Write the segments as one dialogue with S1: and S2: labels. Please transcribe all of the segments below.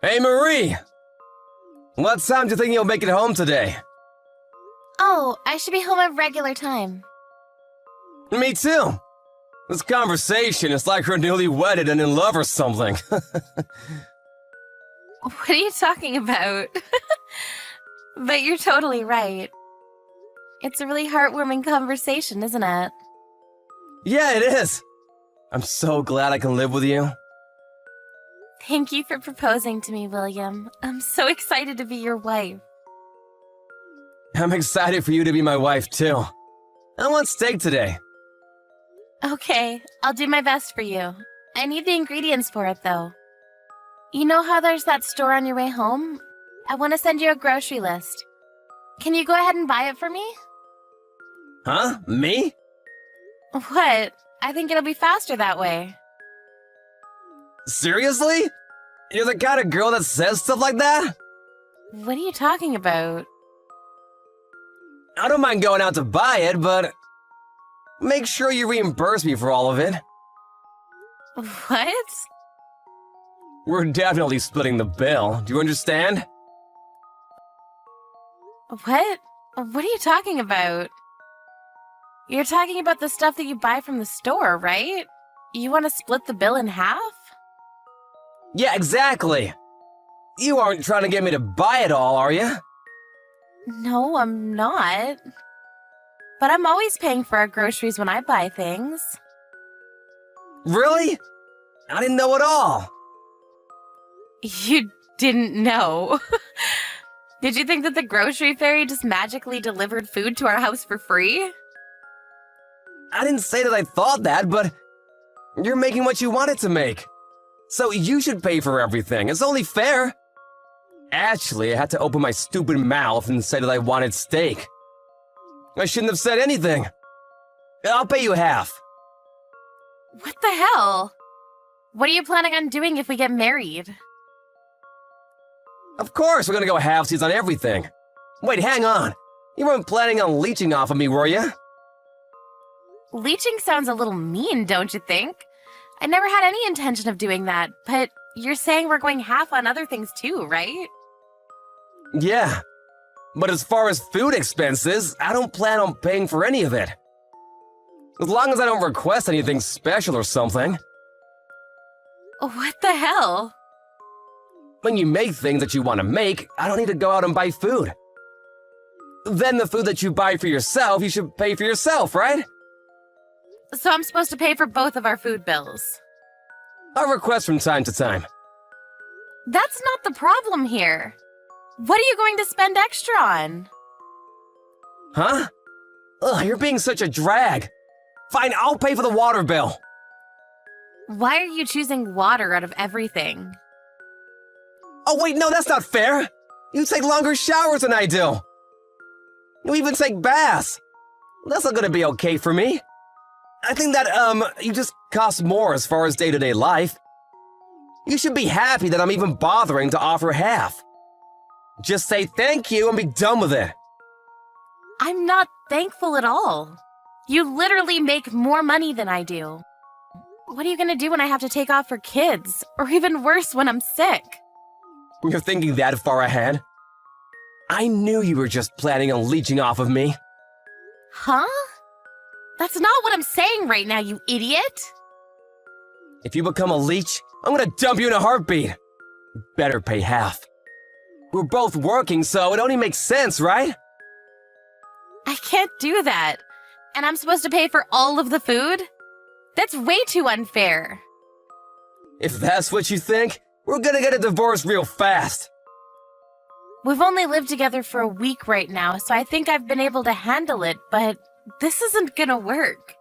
S1: Hey, Marie! What time do you think you'll make it home today?
S2: Oh, I should be home at regular time.
S1: Me too! This conversation is like we're newly wedded and in love or something.
S2: What are you talking about? But you're totally right. It's a really heartwarming conversation, isn't it?
S1: Yeah, it is! I'm so glad I can live with you.
S2: Thank you for proposing to me, William. I'm so excited to be your wife.
S1: I'm excited for you to be my wife too. I want steak today.
S2: Okay, I'll do my best for you. I need the ingredients for it, though. You know how there's that store on your way home? I want to send you a grocery list. Can you go ahead and buy it for me?
S1: Huh? Me?
S2: What? I think it'll be faster that way.
S1: Seriously? You're the kind of girl that says stuff like that?
S2: What are you talking about?
S1: I don't mind going out to buy it, but make sure you reimburse me for all of it.
S2: What?
S1: We're definitely splitting the bill. Do you understand?
S2: What? What are you talking about? You're talking about the stuff that you buy from the store, right? You want to split the bill in half?
S1: Yeah, exactly. You aren't trying to get me to buy it all, are you?
S2: No, I'm not. But I'm always paying for our groceries when I buy things.
S1: Really? I didn't know at all.
S2: You didn't know. Did you think that the grocery fairy just magically delivered food to our house for free?
S1: I didn't say that I thought that, but you're making what you wanted to make. So you should pay for everything. It's only fair. Actually, I had to open my stupid mouth and say that I wanted steak. I shouldn't have said anything. I'll pay you half.
S2: What the hell? What are you planning on doing if we get married?
S1: Of course, we're gonna go halvesies on everything. Wait, hang on. You weren't planning on leeching off of me, were you?
S2: Leeching sounds a little mean, don't you think? I never had any intention of doing that, but you're saying we're going half on other things too, right?
S1: Yeah. But as far as food expenses, I don't plan on paying for any of it. As long as I don't request anything special or something.
S2: What the hell?
S1: When you make things that you want to make, I don't need to go out and buy food. Then the food that you buy for yourself, you should pay for yourself, right?
S2: So I'm supposed to pay for both of our food bills.
S1: I request from time to time.
S2: That's not the problem here. What are you going to spend extra on?
S1: Huh? Ugh, you're being such a drag. Fine, I'll pay for the water bill.
S2: Why are you choosing water out of everything?
S1: Oh wait, no, that's not fair. You take longer showers than I do. You even take baths. That's not gonna be okay for me. I think that, you just cost more as far as day-to-day life. You should be happy that I'm even bothering to offer half. Just say thank you and be done with it.
S2: I'm not thankful at all. You literally make more money than I do. What are you gonna do when I have to take off for kids? Or even worse, when I'm sick?
S1: You're thinking that far ahead? I knew you were just planning on leeching off of me.
S2: Huh? That's not what I'm saying right now, you idiot!
S1: If you become a leech, I'm gonna dump you in a heartbeat. Better pay half. We're both working, so it only makes sense, right?
S2: I can't do that. And I'm supposed to pay for all of the food? That's way too unfair.
S1: If that's what you think, we're gonna get a divorce real fast.
S2: We've only lived together for a week right now, so I think I've been able to handle it, but this isn't gonna work.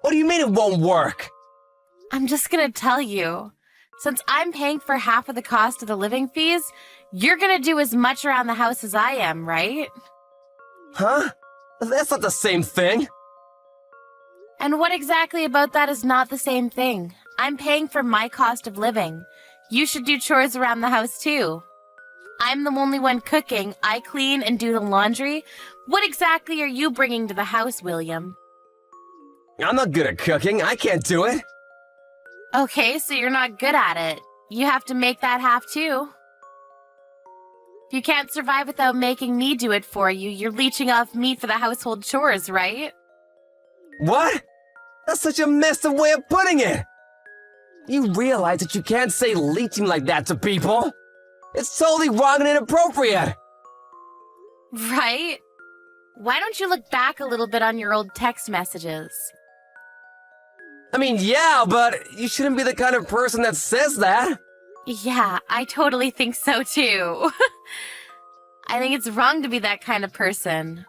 S1: What do you mean it won't work?
S2: I'm just gonna tell you. Since I'm paying for half of the cost of the living fees, you're gonna do as much around the house as I am, right?
S1: Huh? That's not the same thing.
S2: And what exactly about that is not the same thing? I'm paying for my cost of living. You should do chores around the house too. I'm the only one cooking. I clean and do the laundry. What exactly are you bringing to the house, William?
S1: I'm not good at cooking. I can't do it.
S2: Okay, so you're not good at it. you have to make that half too. If you can't survive without making me do it for you, you're leeching off meat for the household chores, right?
S1: What? That's such a messed up way of putting it! You realize that you can't say leeching like that to people? It's totally wrong and inappropriate!
S2: Right? Why don't you look back a little bit on your old text messages?
S1: I mean, yeah, but you shouldn't be the kind of person that says that.
S2: Yeah, I totally think so too. I think it's wrong to be that kind of person.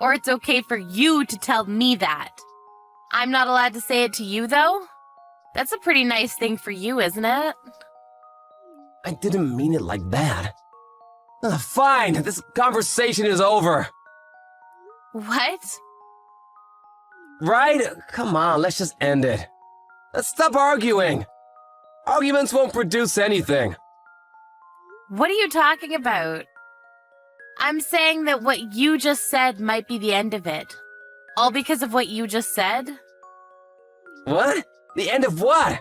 S2: Or it's okay for you to tell me that. I'm not allowed to say it to you, though? That's a pretty nice thing for you, isn't it?
S1: I didn't mean it like that. Fine, this conversation is over.
S2: What?
S1: Right? Come on, let's just end it. Let's stop arguing. Arguments won't produce anything.
S2: What are you talking about? I'm saying that what you just said might be the end of it. All because of what you just said?
S1: What? The end of what?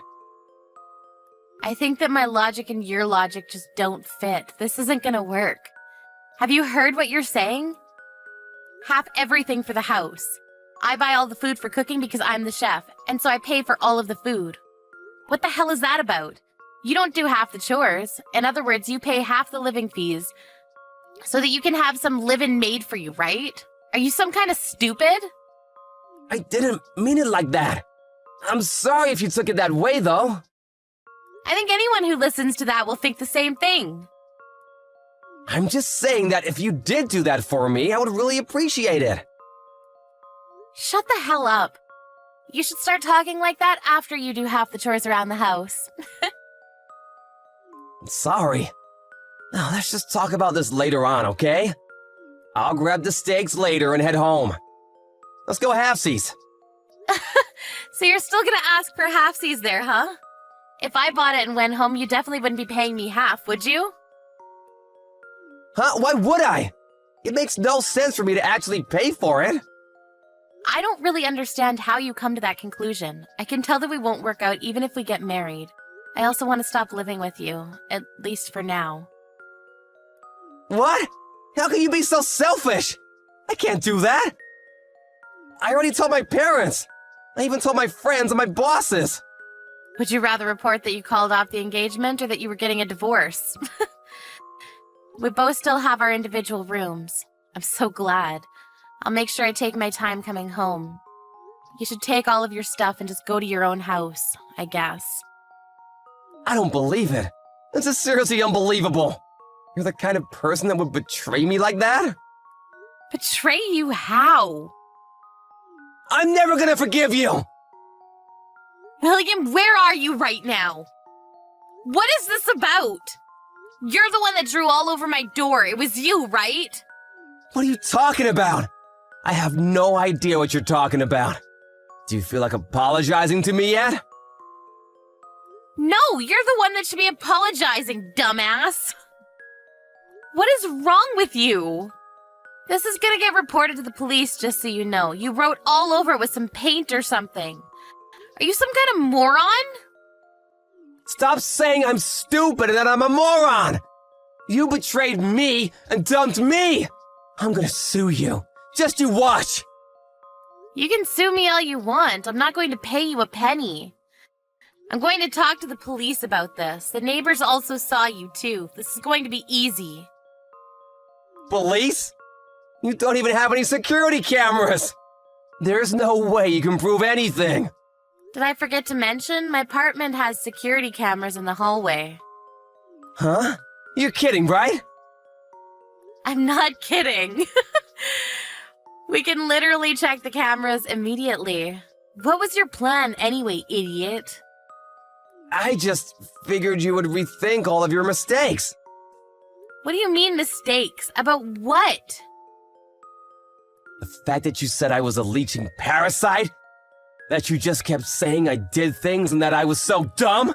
S2: I think that my logic and your logic just don't fit. This isn't gonna work. Have you heard what you're saying? Half everything for the house. I buy all the food for cooking because I'm the chef, and so I pay for all of the food. What the hell is that about? You don't do half the chores. In other words, you pay half the living fees so that you can have some living made for you, right? Are you some kind of stupid?
S1: I didn't mean it like that. I'm sorry if you took it that way, though.
S2: I think anyone who listens to that will think the same thing.
S1: I'm just saying that if you did do that for me, I would really appreciate it.
S2: Shut the hell up. You should start talking like that after you do half the chores around the house.
S1: Sorry. Now, let's just talk about this later on, okay? I'll grab the steaks later and head home. Let's go halfsies.
S2: So you're still gonna ask for halfsies there, huh? If I bought it and went home, you definitely wouldn't be paying me half, would you?
S1: Huh? Why would I? It makes no sense for me to actually pay for it.
S2: I don't really understand how you come to that conclusion. I can tell that we won't work out even if we get married. I also want to stop living with you, at least for now.
S1: What? How can you be so selfish? I can't do that. I already told my parents. I even told my friends and my bosses.
S2: Would you rather report that you called off the engagement or that you were getting a divorce? We both still have our individual rooms. I'm so glad. I'll make sure I take my time coming home. You should take all of your stuff and just go to your own house, I guess.
S1: I don't believe it. This is seriously unbelievable. You're the kind of person that would betray me like that?
S2: Betray you how?
S1: I'm never gonna forgive you!
S2: William, where are you right now? What is this about? You're the one that drew all over my door. It was you, right?
S1: What are you talking about? I have no idea what you're talking about. Do you feel like apologizing to me yet?
S2: No, you're the one that should be apologizing, dumbass. What is wrong with you? This is gonna get reported to the police, just so you know. You wrote all over it with some paint or something. Are you some kind of moron?
S1: Stop saying I'm stupid and that I'm a moron! You betrayed me and dumped me! I'm gonna sue you. Just you watch!
S2: You can sue me all you want. I'm not going to pay you a penny. I'm going to talk to the police about this. The neighbors also saw you, too. This is going to be easy.
S1: Police? You don't even have any security cameras! There's no way you can prove anything!
S2: Did I forget to mention? My apartment has security cameras in the hallway.
S1: Huh? You're kidding, right?
S2: I'm not kidding. We can literally check the cameras immediately. What was your plan anyway, idiot?
S1: I just figured you would rethink all of your mistakes.
S2: What do you mean mistakes? About what?
S1: The fact that you said I was a leeching parasite? That you just kept saying I did things and that I was so dumb?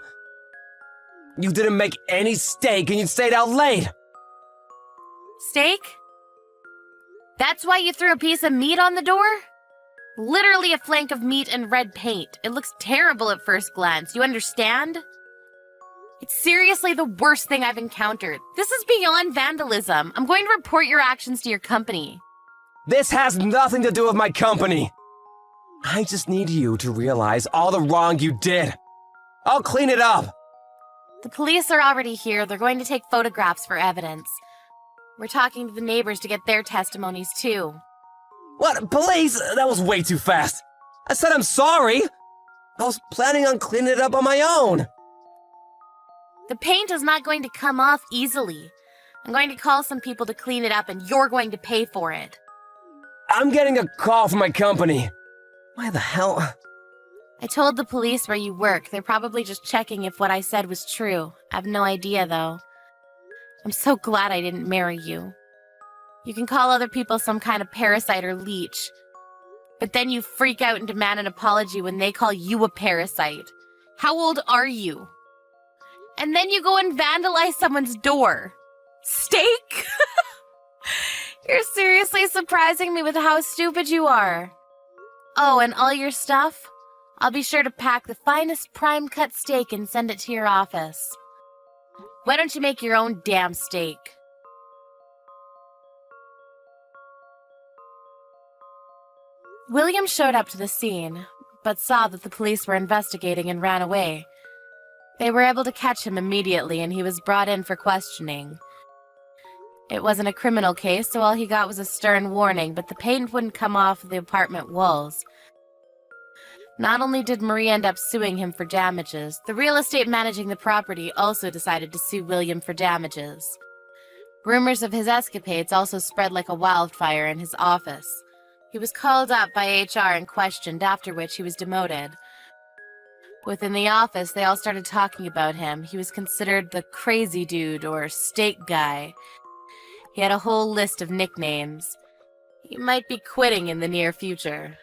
S1: You didn't make any steak and you stayed out late.
S2: Steak? That's why you threw a piece of meat on the door? Literally a flank of meat and red paint. It looks terrible at first glance. You understand? It's seriously the worst thing I've encountered. This is beyond vandalism. I'm going to report your actions to your company.
S1: This has nothing to do with my company. I just need you to realize all the wrong you did. I'll clean it up.
S2: The police are already here. They're going to take photographs for evidence. We're talking to the neighbors to get their testimonies too.
S1: What? Police? That was way too fast. I said I'm sorry. I was planning on cleaning it up on my own.
S2: The paint is not going to come off easily. I'm going to call some people to clean it up and you're going to pay for it.
S1: I'm getting a call from my company. Why the hell?
S2: I told the police where you work. They're probably just checking if what I said was true. I have no idea, though. I'm so glad I didn't marry you. You can call other people some kind of parasite or leech. But then you freak out and demand an apology when they call you a parasite. How old are you? And then you go and vandalize someone's door. Steak? You're seriously surprising me with how stupid you are. Oh, and all your stuff? I'll be sure to pack the finest prime cut steak and send it to your office. Why don't you make your own damn steak? William showed up to the scene, but saw that the police were investigating and ran away. They were able to catch him immediately, and he was brought in for questioning. It wasn't a criminal case, so all he got was a stern warning, but the paint wouldn't come off the apartment walls. Not only did Marie end up suing him for damages, the real estate managing the property also decided to sue William for damages. Rumors of his escapades also spread like a wildfire in his office. He was called up by HR and questioned, after which he was demoted. Within the office, they all started talking about him. He was considered the crazy dude or steak guy. He had a whole list of nicknames. He might be quitting in the near future.